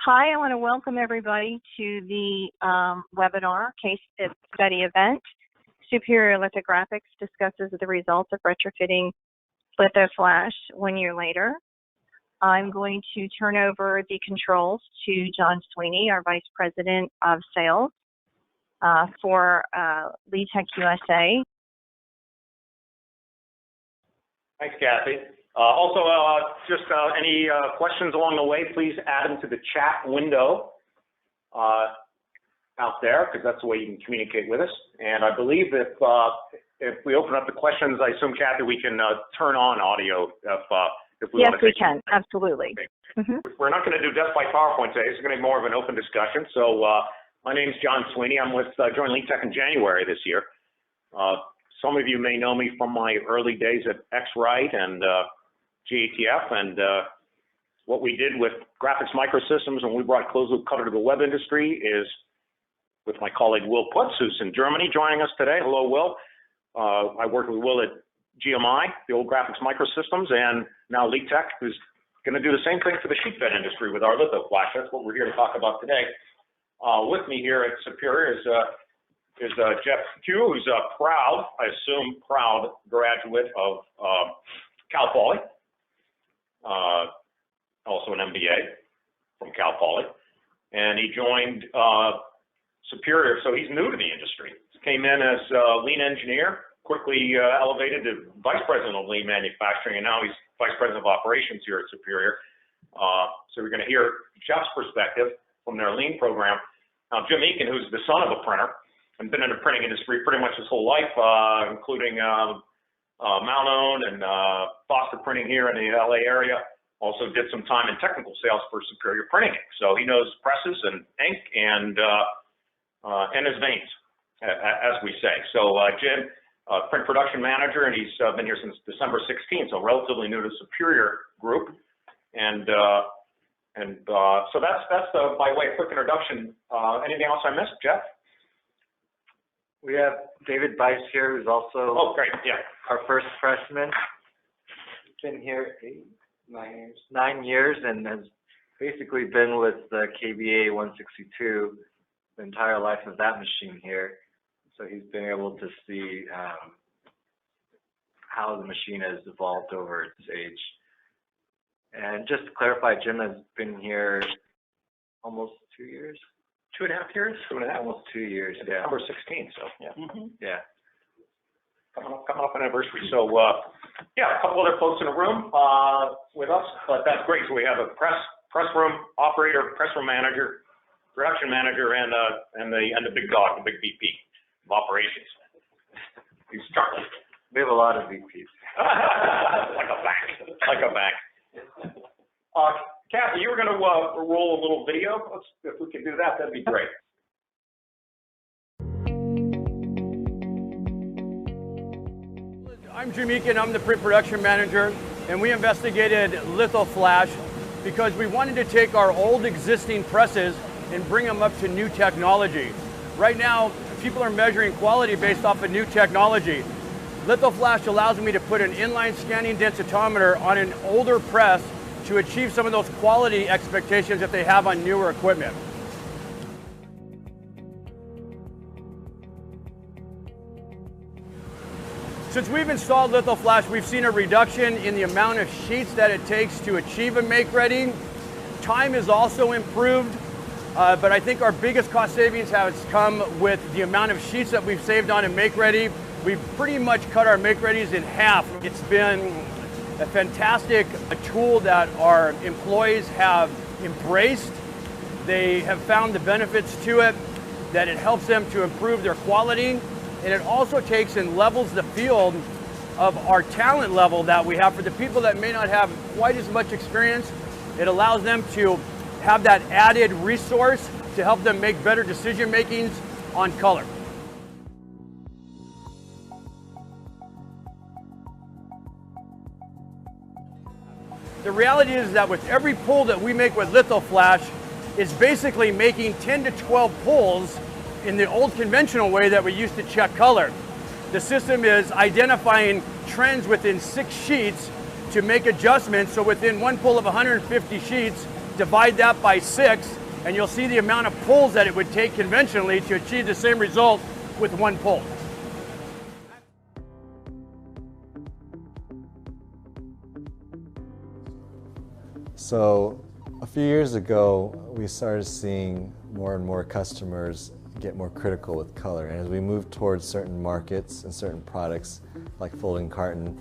Hi, I want to welcome everybody to the webinar case study event. Superior Lithographics discusses the results of retrofitting LithoFlash 1 year later. I'm going to turn over the controls to John Sweeney, our Vice President of Sales for LithoTech USA. Thanks, Kathy. Just any questions along the way, please add them to the chat window out there, because that's the way you can communicate with us. And I believe if we open up the questions, I assume, Kathy, we can turn on audio if we want to. Yes, we can. Absolutely. Okay. We're not going to do death by PowerPoint today. It's going to be more of an open discussion. So my name's John Sweeney. I'm with joined LithoTech in January this year. Some of you may know me from my early days at X-Rite and GATF, and what we did with graphics microsystems when we brought closed-loop color to the web industry is with my colleague Will Putz, who's in Germany joining us today. Hello, Will. I worked with Will at GMI, the old graphics microsystems, and now LithoTech, who's going to do the same thing for the sheet fed industry with our LithoFlash. That's what we're here to talk about today. With me here at Superior is Jeff Q, who's a proud graduate of Cal Poly, also an MBA from Cal Poly, and he joined Superior, so he's new to the industry. He came in as a lean engineer, quickly elevated to vice president of lean manufacturing, and now he's vice president of operations here at Superior. So we're going to hear Jeff's perspective from their lean program. Now, Jim Eakin, who's the son of a printer and been in the printing industry pretty much his whole life, including Mount Owen and Foster Printing here in the LA area. Also did some time in technical sales for Superior Printing. So he knows presses and ink and his veins, as we say. So Jim, print production manager, and he's been here since December 16th, so relatively new to Superior Group. And so that's by way of quick introduction. Anything else I missed, Jeff? We have David Bice here, who's also great. Yeah, our first freshman. He's been here 9 years, and has basically been with the KBA 162 the entire life of that machine here. So he's been able to see how the machine has evolved over its age. And just to clarify, Jim has been here almost 2 years. 2.5 years? 2.5. Almost 2 years, yeah. December 16th, so yeah. Yeah. Coming up anniversary. So yeah, a couple other folks in the room with us, but that's great. So we have a press room operator, press room manager, production manager, and the big dog, the big VP of operations. He's Charlie. We have a lot of VPs. like a bank. Kathy, you were going to roll a little video. If we can do that, that'd be great. I'm Jim Eakin, I'm the print production manager, and we investigated LithoFlash because we wanted to take our old existing presses and bring them up to new technology. Right now, people are measuring quality based off of new technology. LithoFlash allows me to put an inline scanning densitometer on an older press to achieve some of those quality expectations that they have on newer equipment. Since we've installed LithoFlash, we've seen a reduction in the amount of sheets that it takes to achieve a make-ready. Time is also improved, but I think our biggest cost savings has come with the amount of sheets that we've saved on a make-ready. We've pretty much cut our make-readies in half. It's been a fantastic tool that our employees have embraced. They have found the benefits to it, that it helps them to improve their quality, and it also takes and levels the field of our talent level that we have. For the people that may not have quite as much experience, it allows them to have that added resource to help them make better decision makings on color. The reality is that with every pull that we make with LithoFlash, it's basically making 10 to 12 pulls in the old conventional way that we used to check color. The system is identifying trends within 6 sheets to make adjustments. So within one pull of 150 sheets, divide that by 6, and you'll see the amount of pulls that it would take conventionally to achieve the same result with 1 pull. So a few years ago, we started seeing more and more customers get more critical with color. And as we move towards certain markets and certain products like folding carton,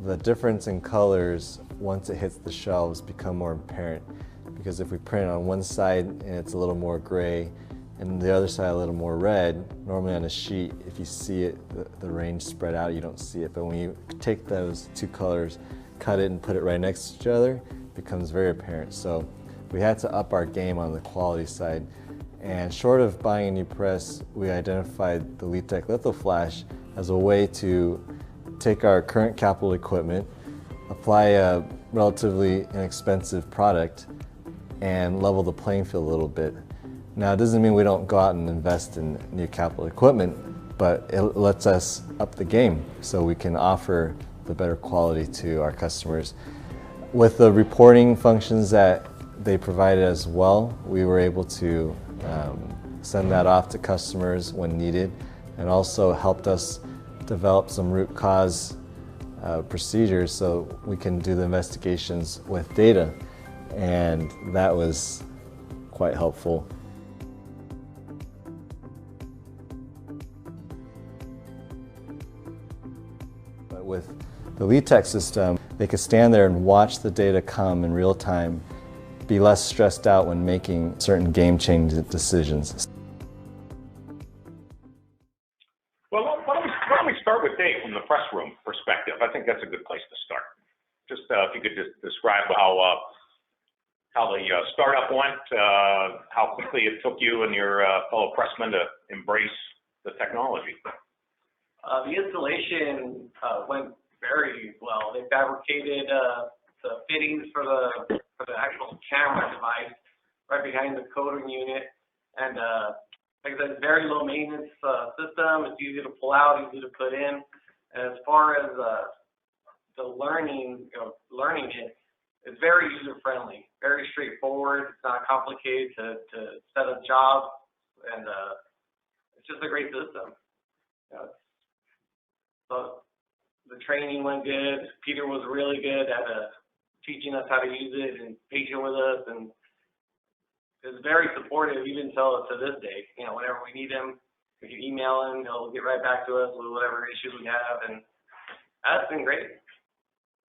the difference in colors once it hits the shelves become more apparent. Because if we print on one side and it's a little more gray and the other side a little more red, normally on a sheet, if you see it, the range spread out, you don't see it. But when you take those 2 colors, cut it and put it right next to each other, it becomes very apparent. So we had to up our game on the quality side. And short of buying a new press, we identified the LithoFlash as a way to take our current capital equipment, apply a relatively inexpensive product, and level the playing field a little bit. Now, it doesn't mean we don't go out and invest in new capital equipment, but it lets us up the game so we can offer the better quality to our customers. With the reporting functions that they provided as well, we were able to send that off to customers when needed, and also helped us develop some root cause procedures so we can do the investigations with data, and that was quite helpful. But with the LithoFlash system, they could stand there and watch the data come in real time, be less stressed out when making certain game-changing decisions. Well, why don't we start with Dave from the press room perspective? I think that's a good place to start. Just if you could just describe how the startup went, how quickly it took you and your fellow pressmen to embrace the technology. The installation went very well. They fabricated the fittings for the actual camera device right behind the coding unit, and like I said, it's very low maintenance system. It's easy to pull out, easy to put in. And as far as the learning it, it's very user friendly, very straightforward. It's not complicated to set up jobs, and it's just a great system. So the training went good. Peter was really good at teaching us how to use it and patient with us, and is very supportive even till to this day. You know, whenever we need him, we can email him. He'll get right back to us with whatever issues we have, and that's been great.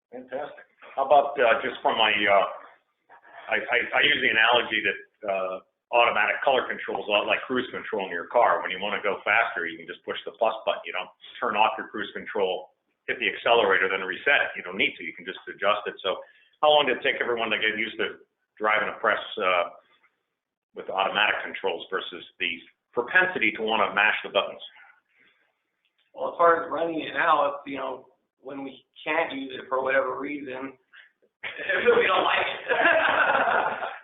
Fantastic. How about just from my, I use the analogy that automatic color control is a lot like cruise control in your car. When you want to go faster, you can just push the plus button. You don't turn off your cruise control, hit the accelerator, then reset it. You don't need to. You can just adjust it. So how long did it take everyone to get used to driving a press with automatic controls versus the propensity to want to mash the buttons? Well, as far as running it now, you know, when we can't use it for whatever reason, we don't like it.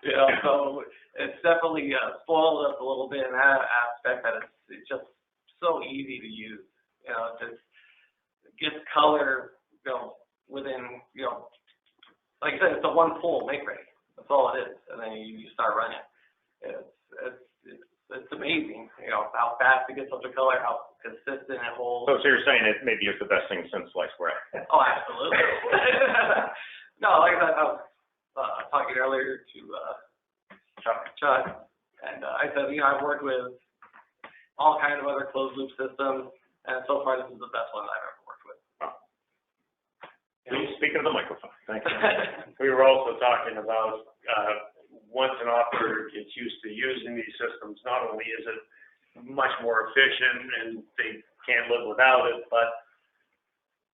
You know, so it's definitely spoiled us a little bit in that aspect, that it's just so easy to use. You know, it gets color, you know, within, you know, like I said, it's a 1 pull make ready. That's all it is, and then you start running. It's amazing, you know, how fast it gets up to color, how consistent it holds. So you're saying it maybe it's the best thing since sliced bread? Oh, absolutely. No, like I was talking earlier to Chuck, and I said, you know, I've worked with all kinds of other closed loop systems, and so far this is the best one I've ever worked with. Wow. Please speak into the microphone. Thank you. We were also talking about once an operator gets used to using these systems, not only is it much more efficient and they can't live without it, but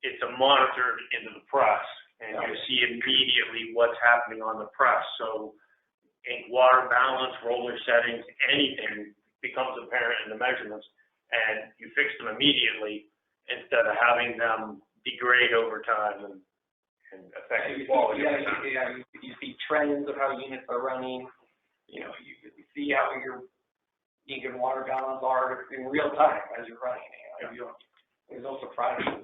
it's a monitor into the press, and you see immediately what's happening on the press. So ink water balance, roller settings, anything becomes apparent in the measurements, and you fix them immediately instead of having them degrade over time and affect the quality over time. You see trends of how units are running. You know, you see how your ink and water balance are in real time as you're running. You know, there's no surprises.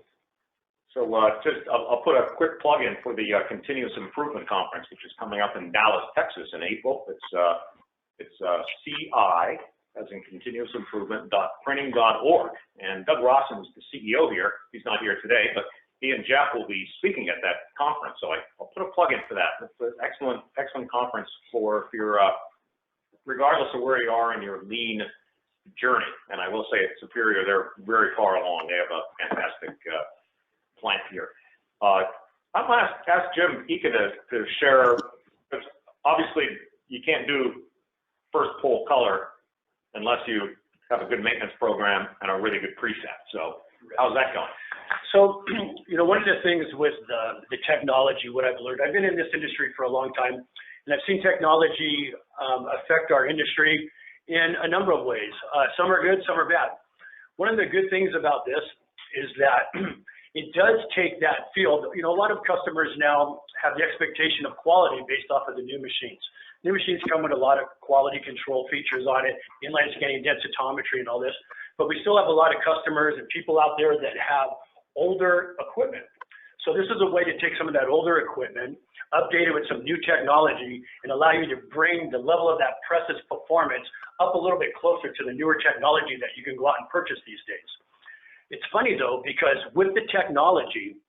So I'll put a quick plug in for the Continuous Improvement Conference, which is coming up in Dallas, Texas in April. It's CI, as in continuous improvement, .printing.org. And Doug Rawson is the CEO here. He's not here today, but he and Jeff will be speaking at that conference. So I'll put a plug in for that. It's an excellent conference for your, regardless of where you are in your lean journey. And I will say at Superior, they're very far along. They have a fantastic plant here. I'm going to ask Jim Ika to share, because obviously you can't do first pull color unless you have a good maintenance program and a really good preset. So how's that going? So, one of the things with the technology, what I've learned, I've been in this industry for a long time, and I've seen technology affect our industry in a number of ways. Some are good, some are bad. One of the good things about this is that it does take that field. A lot of customers now have the expectation of quality based off of the new machines. New machines come with a lot of quality control features on it, inline scanning, densitometry, and all this. But we still have a lot of customers and people out there that have older equipment. So this is a way to take some of that older equipment, update it with some new technology, and allow you to bring the level of that press's performance up a little bit closer to the newer technology that you can go out and purchase these days. It's funny though, because with the technology,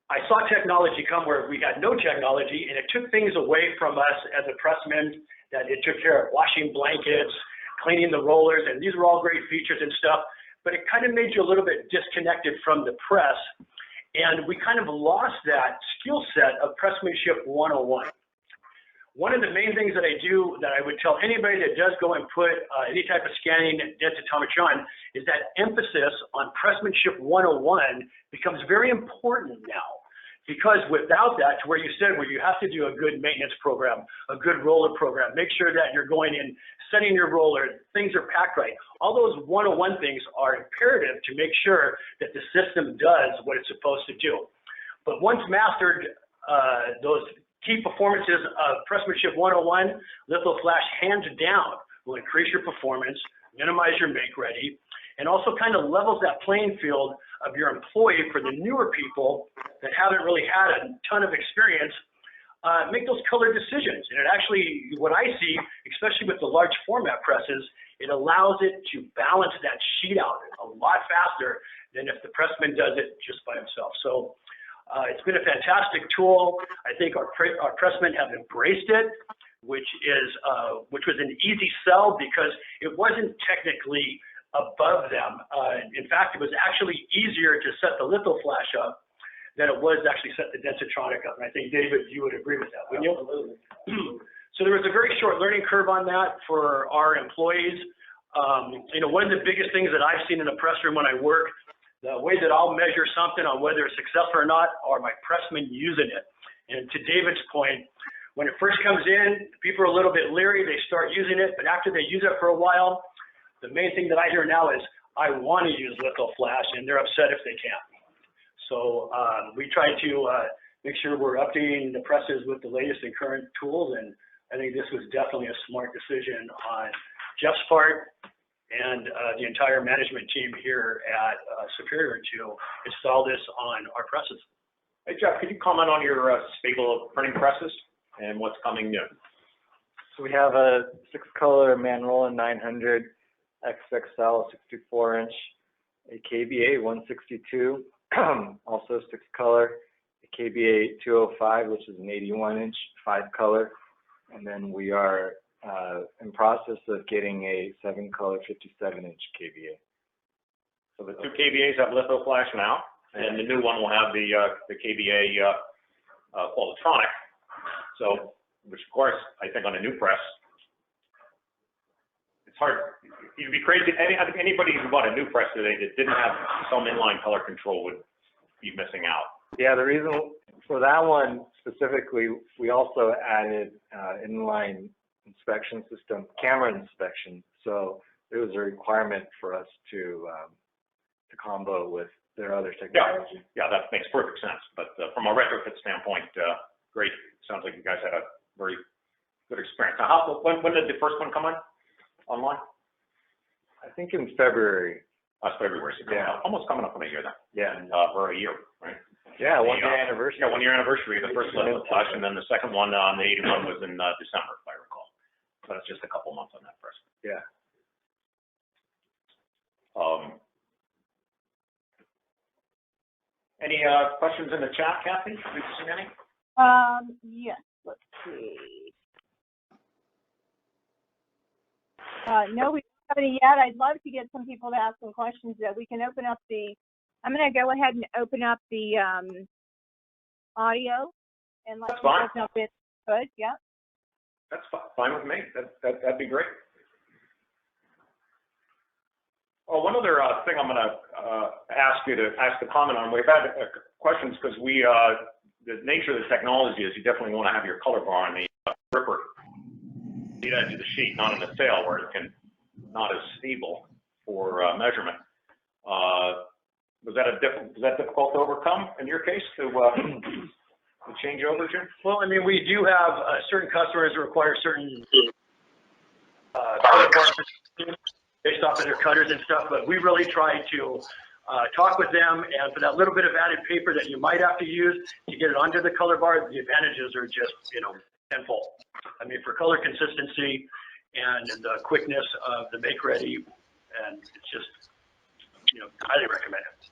I saw technology come where we had no technology, and it took things away from us as a pressman, that it took care of washing blankets, cleaning the rollers, and these were all great features and stuff, but it kind of made you a little bit disconnected from the press, and we kind of lost that skill set of pressmanship 101. One of the main things that I do, that I would tell anybody that does go and put any type of scanning densitometry on, is that emphasis on pressmanship 101 becomes very important now. Because without that, to where you said, where you have to do a good maintenance program, a good roller program, make sure that you're going in, setting your roller, things are packed right. All those 101 things are imperative to make sure that the system does what it's supposed to do. But once mastered those key performances of pressmanship 101, LithoFlash hands down will increase your performance, minimize your make ready, and also kind of levels that playing field of your employee for the newer people that haven't really had a ton of experience, make those color decisions. And it actually, what I see, especially with the large format presses, it allows it to balance that sheet out a lot faster than if the pressman does it just by himself. So it's been a fantastic tool. I think our pressmen have embraced it, which was an easy sell because it wasn't technically above them. In fact, it was actually easier to set the LithoFlash up than it was to actually set the Densitronic up. And I think, David, you would agree with that, wouldn't you? Absolutely. So there was a very short learning curve on that for our employees. One of the biggest things that I've seen in a press room when I work, the way that I'll measure something on whether it's successful or not are my pressmen using it. And to David's point, when it first comes in, people are a little bit leery, they start using it, but after they use it for a while, the main thing that I hear now is, I want to use LithoFlash, and they're upset if they can't. So we try to make sure we're updating the presses with the latest and current tools, and I think this was definitely a smart decision on Jeff's part and the entire management team here at Superior to install this on our presses. Hey, Jeff, could you comment on your stable of printing presses and what's coming new? So we have a 6-color Manroland 900 XXL 64-inch, a KBA 162, also 6-color, a KBA 205, which is an 81-inch 5-color, and then we are in process of getting a 7-color 57-inch KBA. So the 2 KBAs have LithoFlash now, and the new one will have the KBA Qualitronic. So, which of course, I think on a new press, it's hard. You'd be crazy. Anybody who bought a new press today that didn't have some inline color control would be missing out. Yeah, the reason for that one specifically, we also added inline inspection system, camera inspection. So it was a requirement for us to combo with their other technology. Yeah, that makes perfect sense. But from a retrofit standpoint, great. Sounds like you guys had a very good experience. Now, when did the first one come online? I think in February. February. So yeah. Almost coming up on a year then. Yeah. Or a year. right? Yeah, 1 year anniversary. Yeah, 1 year anniversary of the first LithoFlash, and then the second one on the 81 was in December, if I recall. So it's just a couple months on that press. Yeah. Any questions in the chat, Kathy? Have you seen any? Yes, let's see. No, we don't have any yet. I'd love to get some people to ask some questions that we can open up I'm going to go ahead and open up the audio and let people jump in. Good, yeah. That's fine with me. That'd be great. Oh, one other thing I'm going to ask you to comment on. We've had questions because the nature of the technology is you definitely want to have your color bar on the ripper, the edge of the sheet, not on the tail where it can not as stable for measurement. Was that difficult to overcome in your case to change over, Jim? Well, I mean, we do have certain customers that require certain color bars based off of their cutters and stuff, but we really try to talk with them, and for that little bit of added paper that you might have to use to get it onto the color bar, the advantages are just, tenfold. I mean, for color consistency and the quickness of the make ready, and it's just, highly recommend it.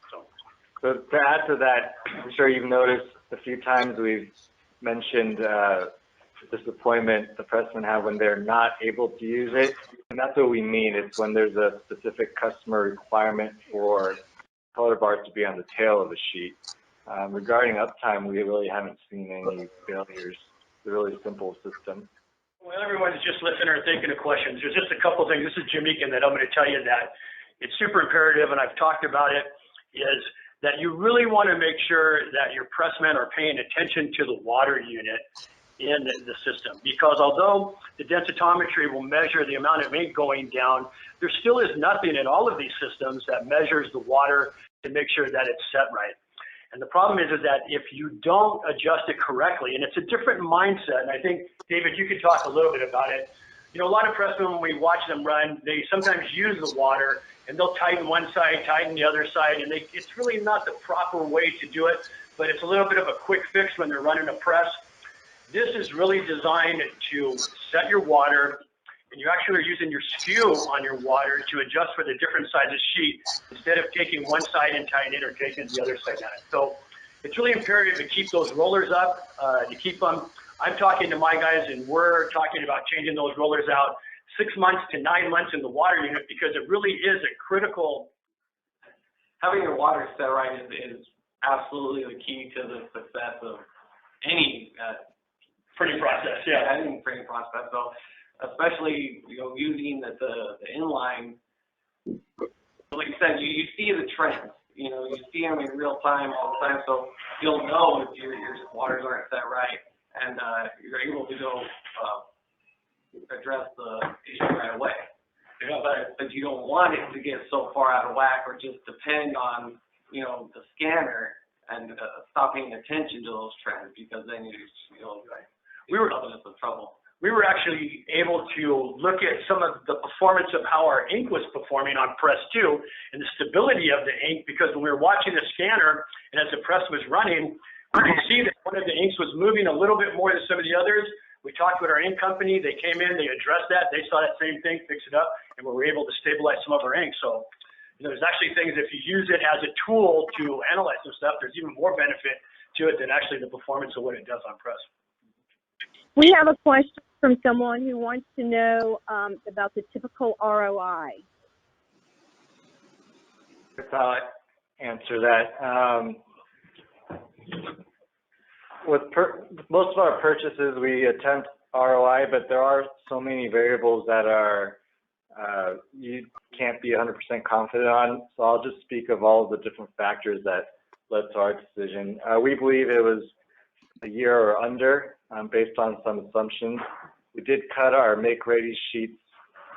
So to add to that, I'm sure you've noticed a few times we've mentioned disappointment the pressmen have when they're not able to use it. And that's what we mean. It's when there's a specific customer requirement for color bars to be on the tail of the sheet. Regarding uptime, we really haven't seen any failures. It's a really simple system. Well, everyone's just listening or thinking of questions. There's just a couple things. This is Jim Eakin that I'm going to tell you that it's super imperative, and I've talked about it, is that you really want to make sure that your pressmen are paying attention to the water unit in the system, because although the densitometry will measure the amount of ink going down, there still is nothing in all of these systems that measures the water to make sure that it's set right. And the problem is that if you don't adjust it correctly, and it's a different mindset, and I think, David, you could talk a little bit about it. A lot of pressmen, when we watch them run, they sometimes use the water, and they'll tighten one side, tighten the other side, and it's really not the proper way to do it, but it's a little bit of a quick fix when they're running a press. This is really designed to set your water, and you actually are using your skew on your water to adjust for the different sizes sheet instead of taking one side and tying it or taking the other side down. So it's really imperative to keep those rollers up, to keep them. I'm talking to my guys, and we're talking about changing those rollers out 6 months to 9 months in the water unit, because it really is a critical. Having your water set right is absolutely the key to the success of any printing process. Yeah, any printing process. So especially using the inline, like you said, you see the trends. You see them in real time all the time, so you'll know if your waters aren't set right, and you're able to go address the issue right away. Yeah. But you don't want it to get so far out of whack or just depend on the scanner and stop paying attention to those trends, because then you're up in some trouble. We were actually able to look at some of the performance of how our ink was performing on press 2 and the stability of the ink, because when we were watching the scanner and as the press was running, we could see that one of the inks was moving a little bit more than some of the others. We talked with our ink company. They came in, they addressed that. They saw that same thing, fixed it up, and we were able to stabilize some of our ink. So there's actually things, if you use it as a tool to analyze some stuff, there's even more benefit to it than actually the performance of what it does on press. We have a question from someone who wants to know about the typical ROI. I'll answer that. With most of our purchases, we attempt ROI, but there are so many variables that are you can't be 100% confident on. So I'll just speak of all of the different factors that led to our decision. We believe it was a year or under, based on some assumptions. We did cut our make-ready sheets,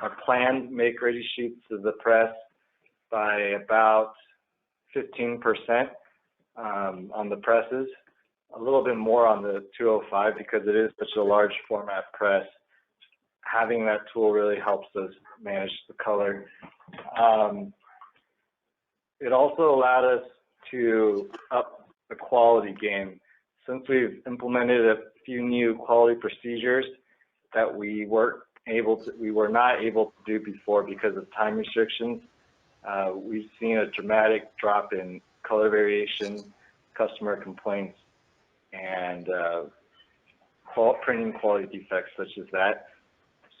our planned make-ready sheets to the press by about 15% on the presses, a little bit more on the 205 because it is such a large format press. Having that tool really helps us manage the color. It also allowed us to up the quality game. Since we've implemented a few new quality procedures that we were not able to do before because of time restrictions, we've seen a dramatic drop in color variation, customer complaints, and printing quality defects such as that.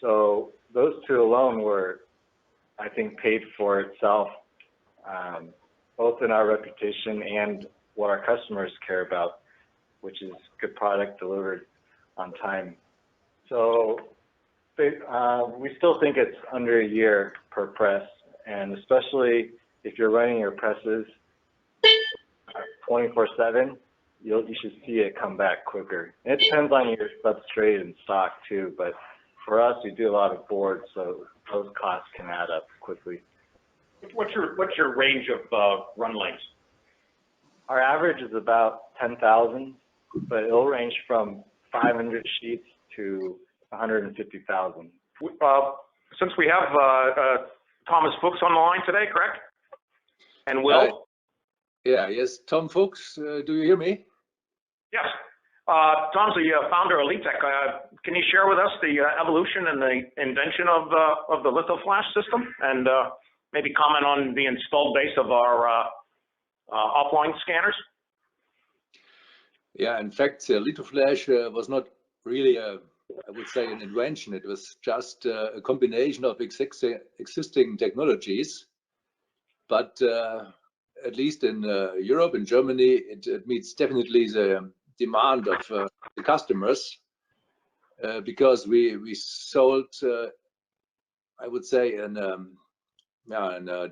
So those two alone were, I think, paid for itself, both in our reputation and what our customers care about, which is good product delivered on time. So we still think it's under a year per press, and especially if you're running your presses 24/7, you should see it come back quicker. It depends on your substrate and stock too, but for us, we do a lot of boards, so those costs can add up quickly. What's your range of run lengths? Our average is about 10,000, but it'll range from 500 sheets to 150,000. Since we have Thomas Fuchs on the line today, correct? And Will? Yes, Tom Fuchs, do you hear me? Yes. Tom's the founder of LithoFlash. Can you share with us the evolution and the invention of the LithoFlash system, and maybe comment on the installed base of our offline scanners? Yeah, in fact, LithoFlash was not really I would say an invention. It was just a combination of existing technologies, but at least in Europe and Germany, it meets definitely the demand of the customers, because we sold, I would say, in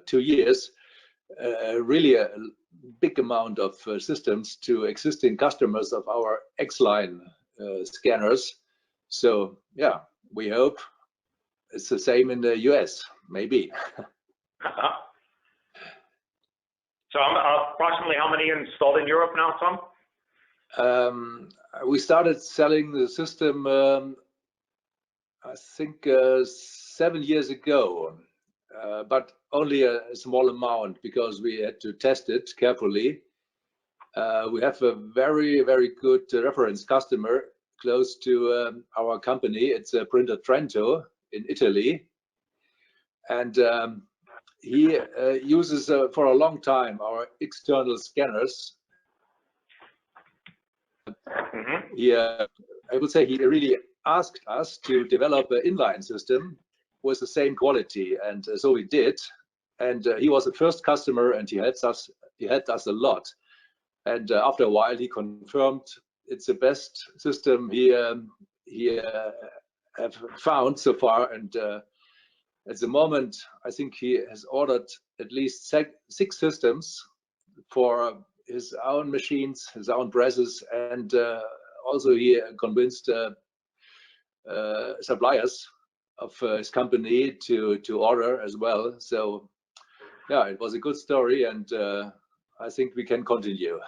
2 years, really a big amount of systems to existing customers of our X-line scanners. So yeah, we hope it's the same in the US, maybe. So approximately how many installed in Europe now, Tom? We started selling the system, I think, 7 years ago, but only a small amount because we had to test it carefully. We have a very, very good reference customer close to our company. It's a Printer Trento in Italy, and he uses for a long time our external scanners. I would say he really asked us to develop an inline system with the same quality, and so we did. And he was the first customer, and he helped us a lot. And after a while, he confirmed it's the best system he have found so far. And at the moment, I think he has ordered at least 6 systems for his own machines, his own presses, and also he convinced suppliers of his company to order as well. So yeah, it was a good story, and I think we can continue.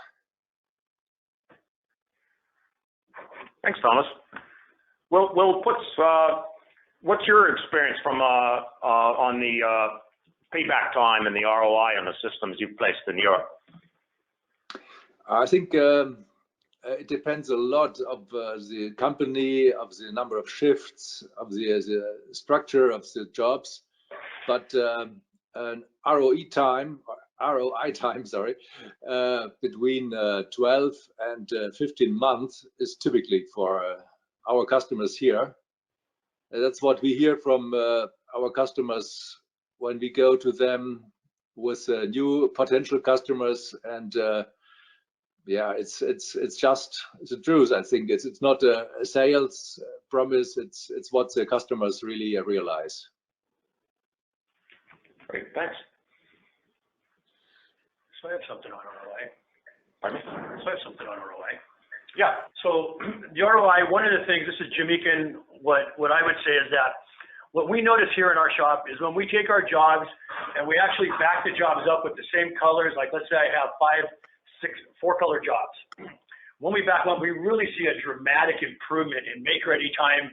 Thanks, Thomas. Well, what's your experience from on the payback time and the ROI on the systems you've placed in Europe? I think it depends a lot of the company, of the number of shifts, of the structure of the jobs, but an ROI time, sorry, between 12 and 15 months is typically for our customers here. That's what we hear from our customers when we go to them with new potential customers, and yeah, it's just the truth. I think it's not a sales promise. It's what the customers really realize. Great, thanks. So I have something on ROI. Pardon me? So I have something on ROI. Yeah. So the ROI, one of the things, this is Jim Eakin, what I would say is that what we notice here in our shop is when we take our jobs and we actually back the jobs up with the same colors, like let's say I have 4 color jobs. When we back them up, we really see a dramatic improvement in make ready time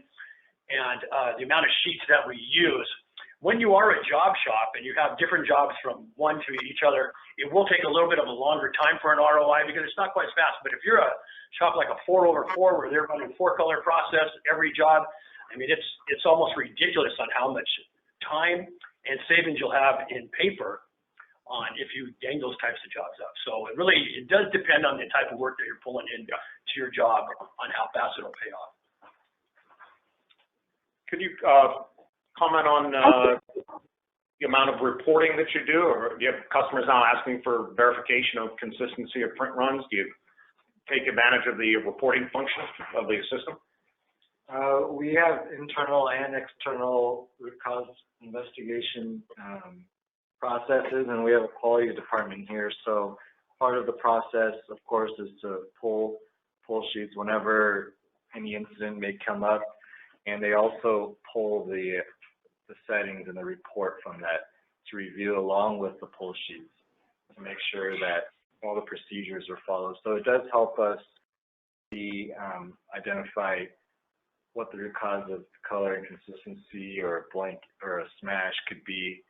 and the amount of sheets that we use. when you are a job shop and you have different jobs from one to each other, it will take a little bit of a longer time for an ROI because it's not quite as fast. But if you're a shop like a 4/4 where they're running 4-color process every job, I mean, it's almost ridiculous on how much time and savings you'll have in paper on if you gang those types of jobs up. So it does depend on the type of work that you're pulling in to your job on how fast it'll pay off. Could you comment on the amount of reporting that you do, or do you have customers now asking for verification of consistency of print runs? Do you take advantage of the reporting function of the system? We have internal and external root cause investigation processes, and we have a quality department here. So part of the process, of course, is to pull sheets whenever any incident may come up, and they also pull the settings and the report from that to review along with the pull sheets to make sure that all the procedures are followed. So it does help us identify what the root cause of color inconsistency or a blank or a smash could be.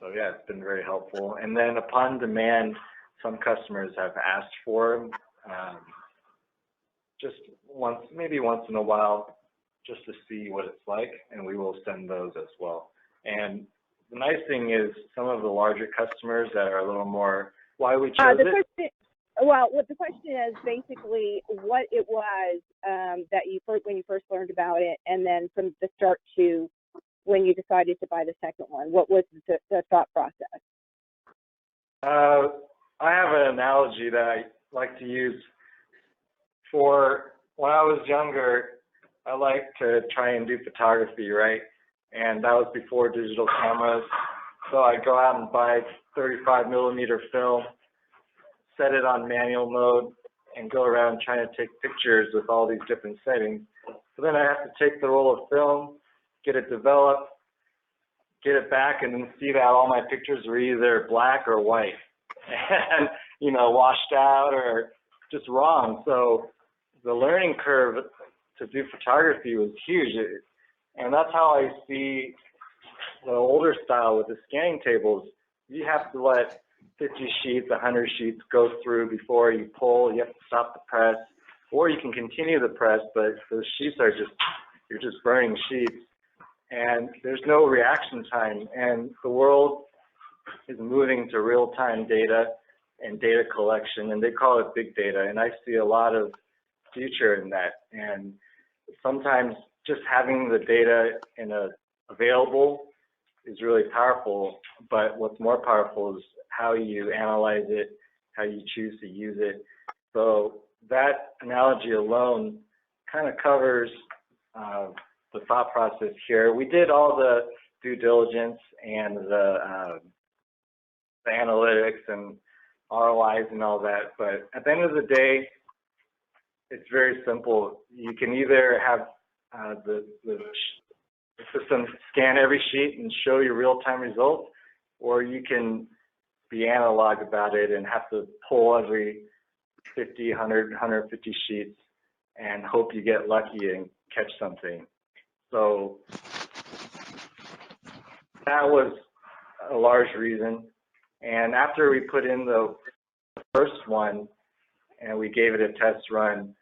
So yeah, it's been very helpful. And then upon demand, some customers have asked for them just maybe once in a while, just to see what it's like, and we will send those as well. And the nice thing is some of the larger customers that are a little more, why we chose it. Well, the question is basically what it was that when you first learned about it, and then from the start to when you decided to buy the second one. What was the thought process? I have an analogy that I like to use. For when I was younger, I liked to try and do photography, right? And that was before digital cameras. So I'd go out and buy 35mm film, set it on manual mode, and go around trying to take pictures with all these different settings. So then I have to take the roll of film, get it developed, get it back, and then see that all my pictures were either black or white and, washed out or just wrong. So the learning curve to do photography was huge. And that's how I see the older style with the scanning tables. You have to let 50 sheets, 100 sheets go through before you pull. You have to stop the press, or you can continue the press, but those sheets are you're just burning sheets, and there's no reaction time. And the world is moving to real-time data and data collection, and they call it big data, and I see a lot of future in that. And sometimes just having the data available is really powerful, but what's more powerful is how you analyze it, how you choose to use it. So that analogy alone kind of covers the thought process here. We did all the due diligence and the analytics and ROIs and all that, but at the end of the day, it's very simple. You can either have the system scan every sheet and show you real-time results, or you can be analog about it and have to pull every 50, 100, 150 sheets and hope you get lucky and catch something. So that was a large reason. And after we put in the first one and we gave it a test run,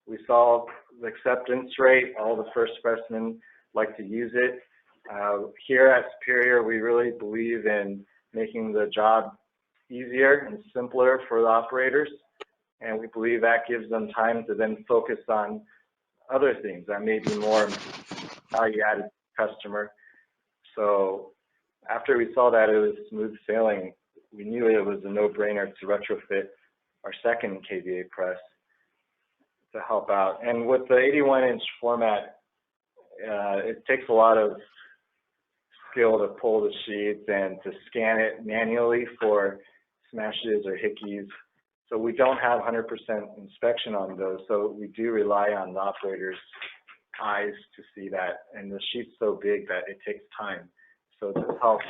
we saw the acceptance rate. All the first freshmen like to use it. Here at Superior, we really believe in making the job easier and simpler for the operators, and we believe that gives them time to then focus on other things that may be more value-added customer. So after we saw that it was smooth sailing, we knew it was a no-brainer to retrofit our second KVA press to help out. And with the 81-inch format, it takes a lot of skill to pull the sheets and to scan it manually for smashes or hickeys. So we don't have 100% inspection on those, so we do rely on the operator's eyes to see that. And the sheet's so big that it takes time. So this helps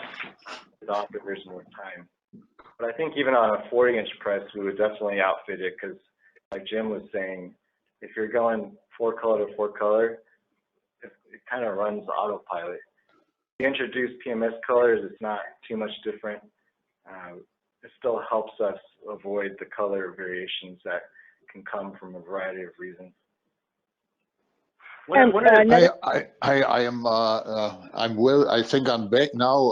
the operators more time. But I think even on a 40-inch press, we would definitely outfit it because, like Jim was saying, if you're going 4-color to 4-color, it kind of runs autopilot. you introduce PMS colors, it's not too much different. It still helps us avoid the color variations that can come from a variety of reasons. And I'm Will. I think I'm back now.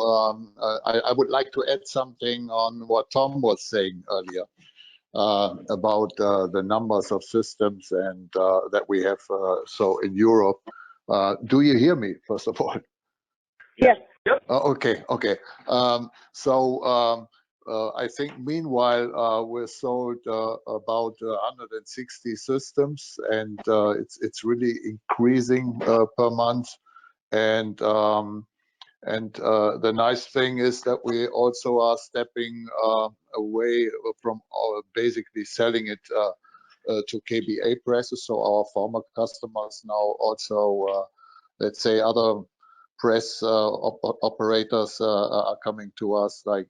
I would like to add something on what Tom was saying earlier about the numbers of systems and that we have so in Europe. Do you hear me, first of all? yes. Yep. Okay. I think meanwhile we're sold about 160 systems, and it's really increasing per month. And the nice thing is that we also are stepping away from basically selling it to KBA presses. So our former customers now also, let's say, other press operators are coming to us, like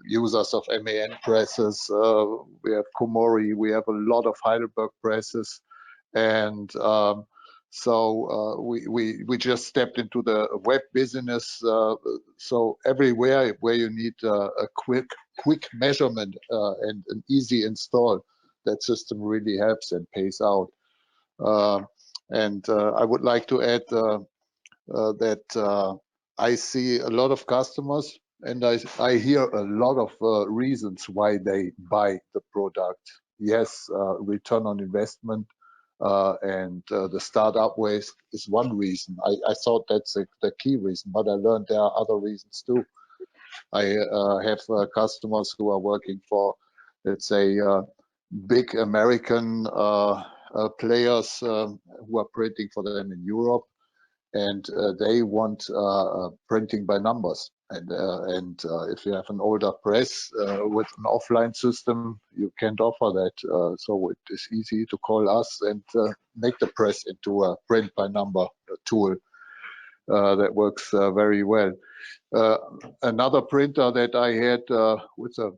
users of MAN presses. We have Komori, we have a lot of Heidelberg presses, and we just stepped into the web business. So everywhere where you need a quick measurement and an easy install, that system really helps and pays out. I would like to add that I see a lot of customers, and I hear a lot of reasons why they buy the product. Yes, return on investment and the startup waste is one reason. I thought that's the key reason, but I learned there are other reasons too. I have customers who are working for, let's say, big American players who are printing for them in Europe, and they want printing by numbers. And if you have an older press with an offline system, you can't offer that. So it is easy to call us and make the press into a print by number tool that works very well. Another printer that I had with a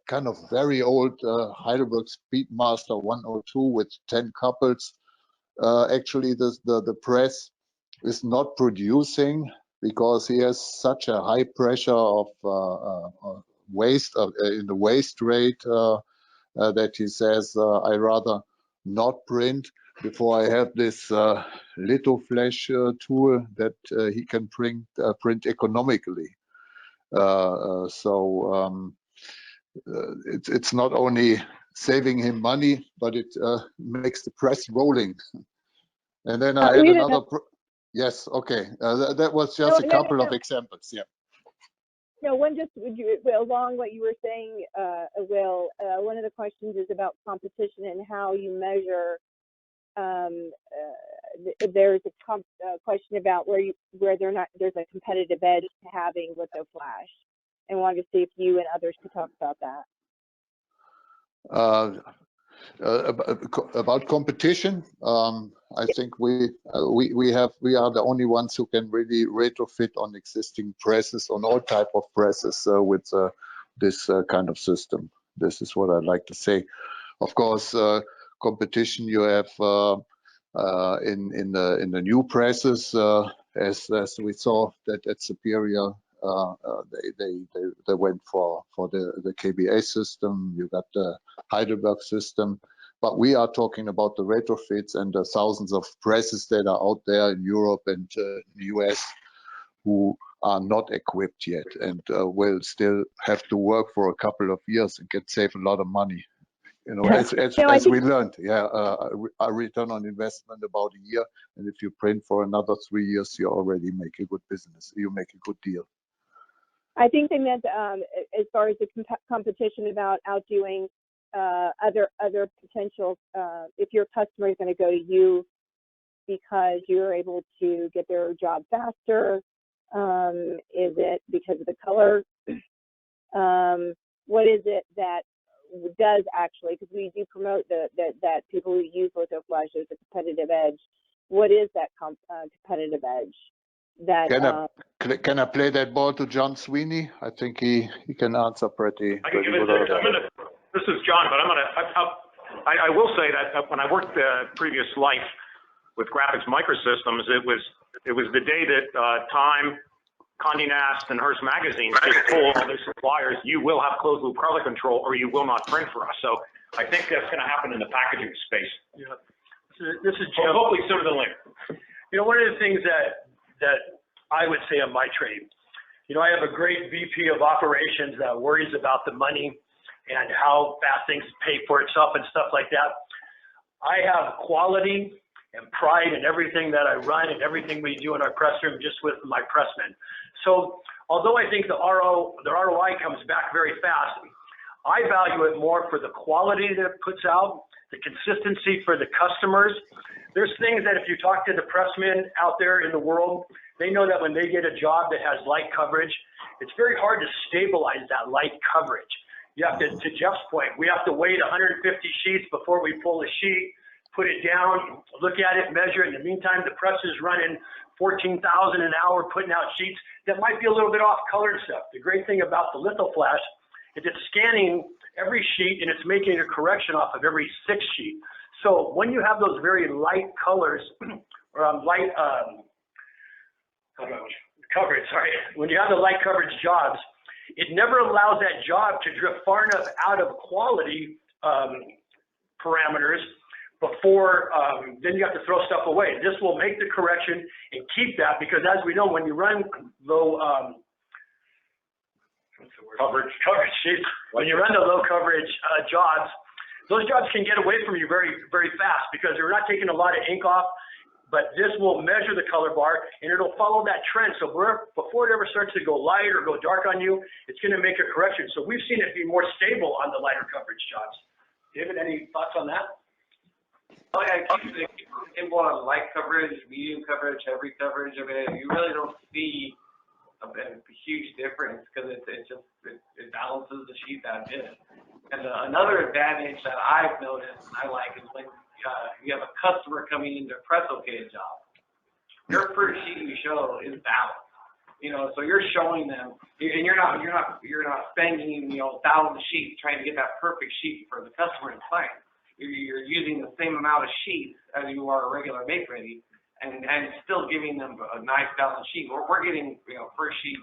kind of very old Heidelberg Speedmaster 102 with 10 couples. Actually, the press is not producing because he has such a high pressure of waste in the waste rate that he says, I rather not print before I have this LithoFlash tool that he can print economically. It's not only saving him money, but it makes the press rolling. And then I had another. Yes, okay. That was just a couple of examples. Yeah. No, along what you were saying, Will, one of the questions is about competition and how you measure. There's a question about there's a competitive edge to having LithoFlash, and wanted to see if you and others could talk about that. About competition, I think we are the only ones who can really retrofit on existing presses, on all type of presses with this kind of system. This is what I'd like to say. Of course, competition you have in the new presses, as we saw that at Superior. They went for the KBA system. You got the Heidelberg system, but we are talking about the retrofits and the thousands of presses that are out there in Europe and the US who are not equipped yet and will still have to work for a couple of years and can save a lot of money. You know, as we learned, a return on investment about a year, and if you print for another 3 years, you already make a good business. You make a good deal. I think they meant as far as the competition about outdoing other potential. If your customer is going to go to you because you're able to get their job faster, is it because of the color? What is it that does actually? Because we do promote that people who use LithoFlash as a competitive edge. What is that competitive edge? Can I play that ball to John Sweeney? I think he can answer pretty I can give it good. This is John, but I will say that when I worked previous life with Graphics Microsystems, it was the day that time Condé Nast and Hearst magazines just told all their suppliers, you will have closed loop color control or you will not print for us. So I think that's going to happen in the packaging space. Yeah. This is Jim. Well, hopefully sooner than later. You know, one of the things that I would say on my trade, you know, I have a great VP of operations that worries about the money and how fast things pay for itself and stuff like that. I have quality and pride in everything that I run and everything we do in our press room just with my pressmen. So although I think the ROI comes back very fast, I value it more for the quality that it puts out, the consistency for the customers. There's things that if you talk to the pressmen out there in the world, they know that when they get a job that has light coverage, it's very hard to stabilize that light coverage. You have to Jeff's point, we have to wait 150 sheets before we pull a sheet, put it down, look at it, measure it. In the meantime, the press is running 14,000 an hour, putting out sheets that might be a little bit off color and stuff. The great thing about the LithoFlash is it's scanning every sheet and it's making a correction off of every 6 sheet. So when you have those very light colors, or light coverage, sorry, when you have the light coverage jobs, it never allows that job to drift far enough out of quality parameters before then you have to throw stuff away. This will make the correction and keep that, because as we know, when you run low coverage sheets, when you run the low coverage jobs, those jobs can get away from you very, very fast because they're not taking a lot of ink off. But this will measure the color bar and it'll follow that trend. So before it ever starts to go light or go dark on you, it's going to make a correction. So we've seen it be more stable on the lighter coverage jobs. David, any thoughts on that? Oh yeah, keep simple on light coverage, medium coverage, heavy coverage. I mean, you really don't see a huge difference because it balances the sheet that good. And another advantage that I've noticed and I like is when you have a customer coming in to press okay a job. Your first sheet you show is balanced. You know, so you're showing them, and you're not spending 1,000 sheets trying to get that perfect sheet for the customer to sign. You're using the same amount of sheets as you are a regular make ready, and still giving them a nice balanced sheet. We're getting first sheet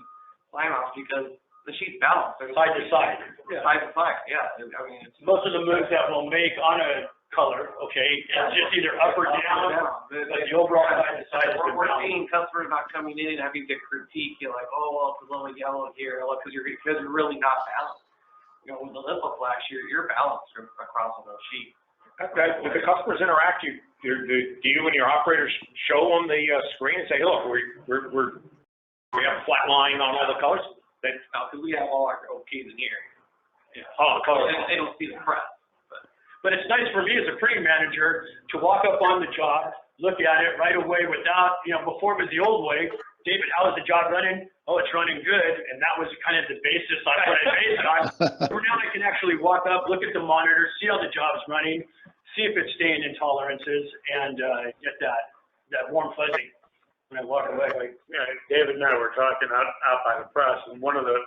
sign off because the sheet's balanced. Side to side. Yeah. Side to side. Yeah. I mean, most of the moves that we'll make on a color, okay, it's just either up or down, but the overall side to side is good. We're seeing customers not coming in and having to critique you like, oh, well, it's a little yellow here, because you're really not balanced. You know, with the LithoFlash, you're balanced across the sheet. Okay. If the customers interact, do you and your operators show them the screen and say, look, we have a flat line on all the colors? Because we have all our OKs in here. Yeah. Oh, the colors. They don't see the press. But it's nice for me as a printing manager to walk up on the job, look at it right away without, before it was the old way. David, how is the job running? Oh, it's running good. And that was kind of the basis on what I based it on. So now I can actually walk up, look at the monitor, see how the job's running, see if it's staying in tolerances, and get that warm fuzzy when I walk away. Yeah, David and I were talking out by the press, and one of the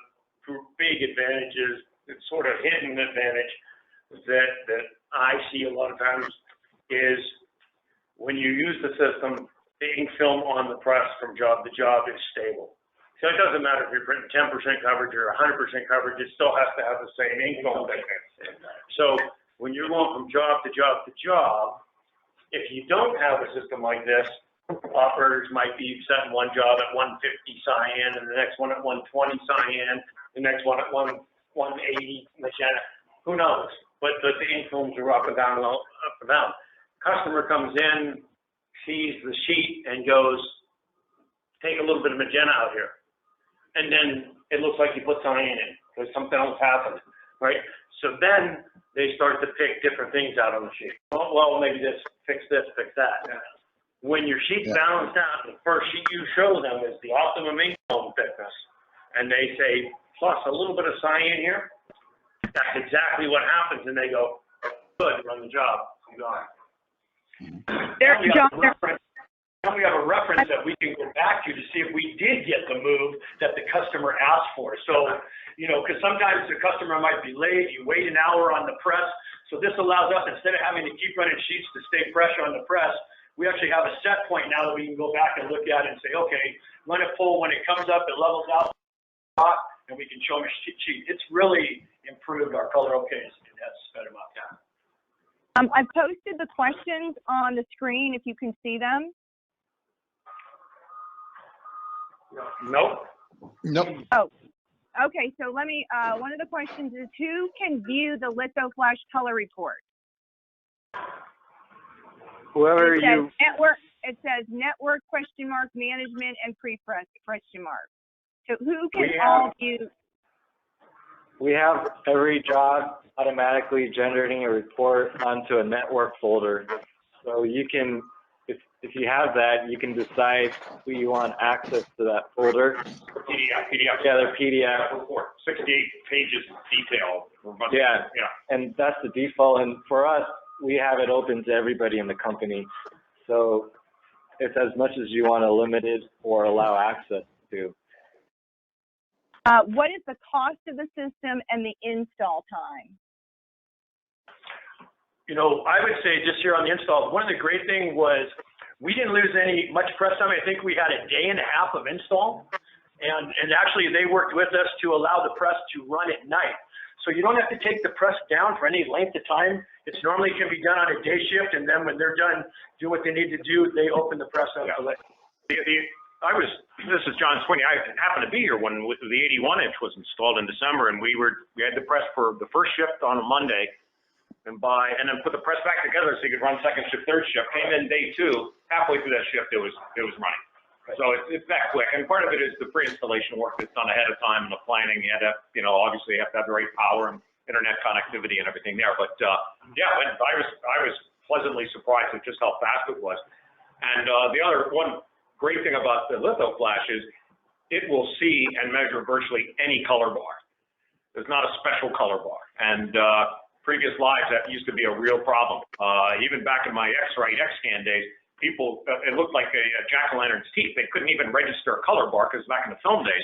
big advantages, it's sort of hidden advantage, that I see a lot of times is when you use the system, the ink film on the press from job to job is stable. So it doesn't matter if you're printing 10% coverage or 100% coverage, it still has to have the same ink film thickness. So when you're going from job to job to job, if you don't have a system like this, operators might be setting one job at 150 cyan and the next one at 120 cyan, the next one at 180 magenta. Who knows? But the ink films are up and down, up and down. Customer comes in, sees the sheet and goes, take a little bit of magenta out here. And then it looks like you put cyan in because something else happened, right? So then they start to pick different things out on the sheet. Well, maybe fix this, fix that. Yeah. When your sheet's balanced out, the first sheet you show them is the optimum ink film thickness. And they say, plus a little bit of cyan here. That's exactly what happens, and they go, good, run the job. I'm gone. Now we have a reference that we can go back to see if we did get the move that the customer asked for. So, because sometimes the customer might be late, you wait an hour on the press. So this allows us, instead of having to keep running sheets to stay fresh on the press, we actually have a set point now that we can go back and look at it and say, okay, run it full. When it comes up, it levels out, and we can show them a sheet. It's really improved our color okays. That's sped them up. Yeah. I posted the questions on the screen if you can see them. Nope. Nope. Oh, okay. So let me, one of the questions is who can view the LithoFlash color report? Whoever It you, says network, it says network question mark management and pre-press question mark. So who can all view? we have every job automatically generating a report onto a network folder. So you can, if you have that, you can decide who you want access to that folder. PDF. Yeah, they're PDF. Report, 68 pages of detail. Yeah. Yeah. And that's the default. And for us, we have it open to everybody in the company. So it's as much as you want to limit it or allow access to. What is the cost of the system and the install time? You know, I would say just here on the install, one of the great things was we didn't lose much press time. I think we had a day and a half of install, and actually they worked with us to allow the press to run at night. So you don't have to take the press down for any length of time. It's normally can be done on a day shift, and then when they're done doing what they need to do, they open the press up. Yeah. This is John Sweeney. I happened to be here when the 81-inch was installed in December, and we had the press for the first shift on a Monday, and then put the press back together so you could run second shift, third shift. Came in day 2, halfway through that shift, it was running. So it's that quick, and part of it is the pre-installation work that's done ahead of time and the planning. You had to, obviously you have to have the right power and internet connectivity and everything there. But yeah, I was pleasantly surprised at just how fast it was. And the other one great thing about the LithoFlash is it will see and measure virtually any color bar. There's not a special color bar. And previous lives, that used to be a real problem. Even back in my X-ray X-scan days, people, it looked like a jack-o'-lantern's teeth. They couldn't even register a color bar because back in the film days,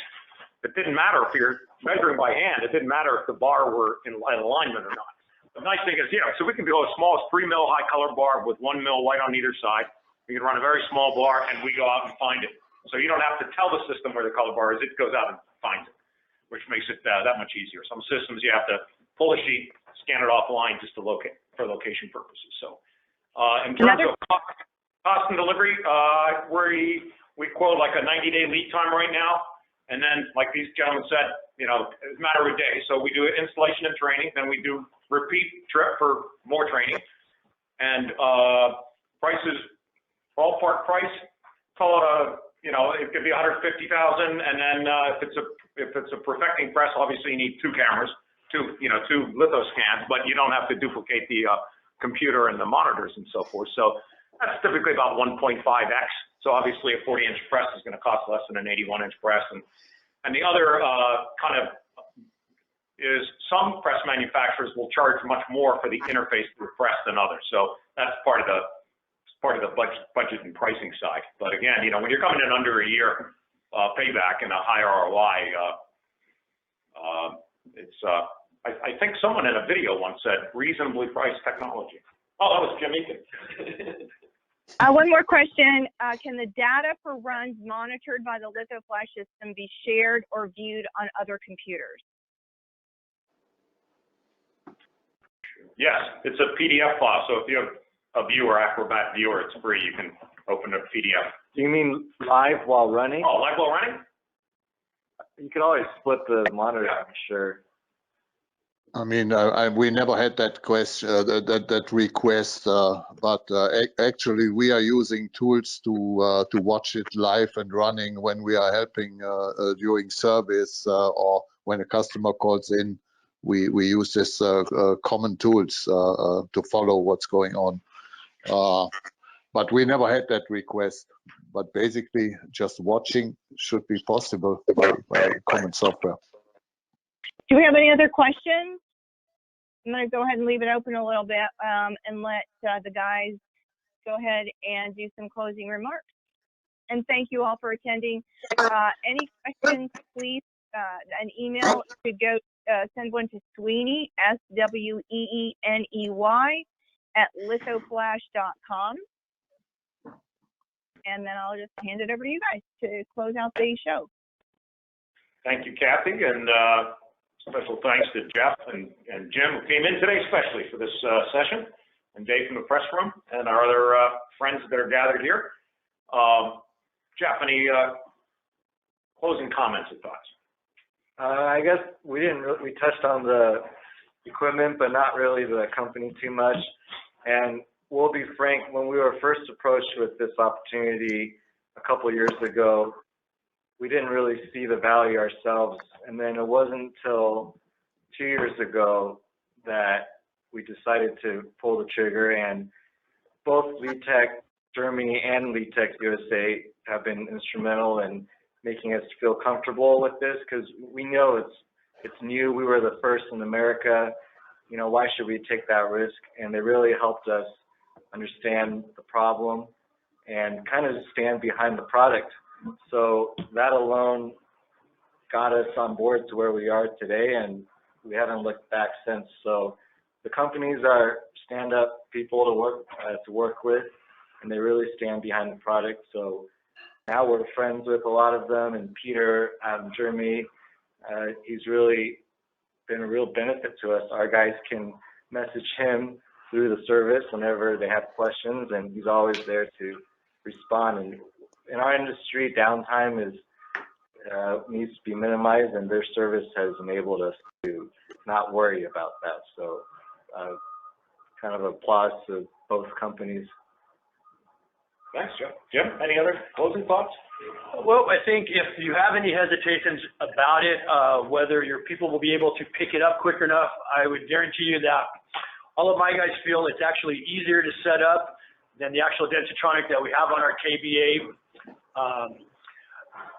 it didn't matter if you're measuring by hand. It didn't matter if the bar were in alignment or not. The nice thing is, so we can go as small as 3 mil high color bar with 1 mil white on either side. We can run a very small bar, and we go out and find it. So you don't have to tell the system where the color bar is. It goes out and finds it, which makes it that much easier. Some systems you have to pull a sheet, scan it offline just to locate for location purposes. So in terms of cost and delivery, we quote like a 90-day lead time right now. And then, like these gentlemen said, it's a matter of a day. So we do installation and training, then we do repeat trip for more training. And prices, ballpark price, call it it could be $150,000. And then if it's a perfecting press, obviously you need 2 cameras, 2 litho scans, but you don't have to duplicate the computer and the monitors and so forth. So that's typically about 1.5x. So obviously a 40-inch press is going to cost less than an 81-inch press. And the other kind of is some press manufacturers will charge much more for the interface to the press than others. So that's part of the budget and pricing side. But again, when you're coming in under a year payback and a high ROI, I think someone in a video once said reasonably priced technology. Oh, that was Jim Eakin. One more question. Can the data for runs monitored by the LithoFlash system be shared or viewed on other computers? Yes, it's a PDF file. So if you have a viewer, Acrobat viewer, it's free. You can open a PDF. Do you mean live while running? Oh, live while running? You can always split the monitor, I'm sure. I mean, we never had that question, that request, but actually we are using tools to watch it live and running when we are helping during service or when a customer calls in. We use this common tools to follow what's going on. But we never had that request. But basically, just watching should be possible by common software. Do we have any other questions? I'm going to go ahead and leave it open a little bit and let the guys go ahead and do some closing remarks. And thank you all for attending. Any questions, please, an email should go, send one to Sweeney, SWEENEY, @lithoflash.com. and then I'll just hand it over to you guys to close out the show. Thank you, Kathy, and special thanks to Jeff and Jim, who came in today especially for this session, and Dave from the press room, and our other friends that are gathered here. Jeff, any closing comments or thoughts? I guess we touched on the equipment, but not really the company too much. And we'll be frank, when we were first approached with this opportunity a couple years ago, we didn't really see the value ourselves. And then it wasn't until 2 years ago that we decided to pull the trigger, and both LitTech Germany and LitTech USA have been instrumental in making us feel comfortable with this, because we know it's new. We were the first in America. You know, why should we take that risk? And they really helped us understand the problem and kind of stand behind the product. So that alone got us on board to where we are today, and we haven't looked back since. So the companies are stand-up people to work with, and they really stand behind the product. So now we're friends with a lot of them, and Peter out in Germany, he's really been a real benefit to us. Our guys can message him through the service whenever they have questions, and he's always there to respond. And in our industry, downtime needs to be minimized, and their service has enabled us to not worry about that. So kind of applause to both companies. Thanks, Jim. Jim, any other closing thoughts? Well, I think if you have any hesitations about it, whether your people will be able to pick it up quick enough, I would guarantee you that all of my guys feel it's actually easier to set up than the actual Densitronic that we have on our KBA.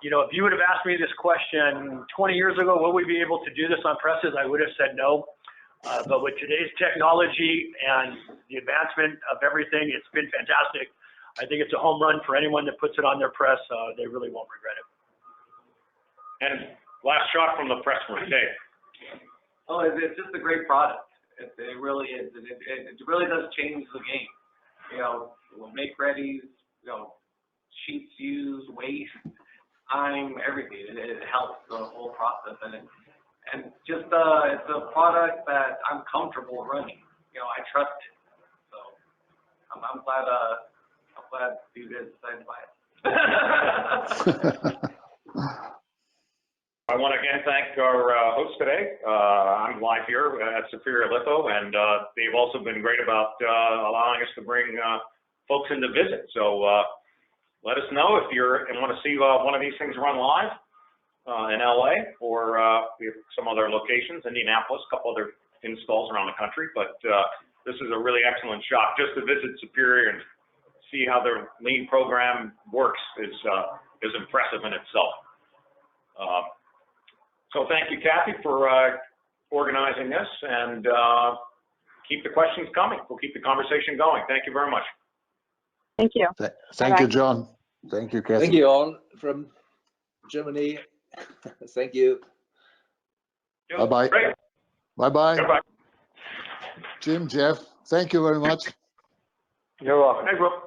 You know, if you would have asked me this question 20 years ago, will we be able to do this on presses, I would have said no. But with today's technology and the advancement of everything, it's been fantastic. I think it's a home run for anyone that puts it on their press. They really won't regret it. And last shot from the press room, Dave. Oh, it's just a great product. It really is. It really does change the game. You know, make ready, you know, sheets used, waste, time, everything. It helps the whole process, and just it's a product that I'm comfortable running. You know, I trust it. So I'm glad you guys decided to buy it. I want to again thank our hosts today. I'm live here at Superior Litho, and they've also been great about allowing us to bring folks in to visit. So let us know if you want to see one of these things run live in LA, or we have some other locations, Indianapolis, a couple other installs around the country. But this is a really excellent shot. Just to visit Superior and see how their lean program works is impressive in itself. So thank you, Kathy, for organizing this, and keep the questions coming. We'll keep the conversation going. Thank you very much. Thank you. Thank you, John. Thank you, Kathy. Thank you all from Germany. Thank you. Bye-bye. Great. Bye-bye. Goodbye. Jim, Jeff, thank you very much. You're welcome. Thanks, Will.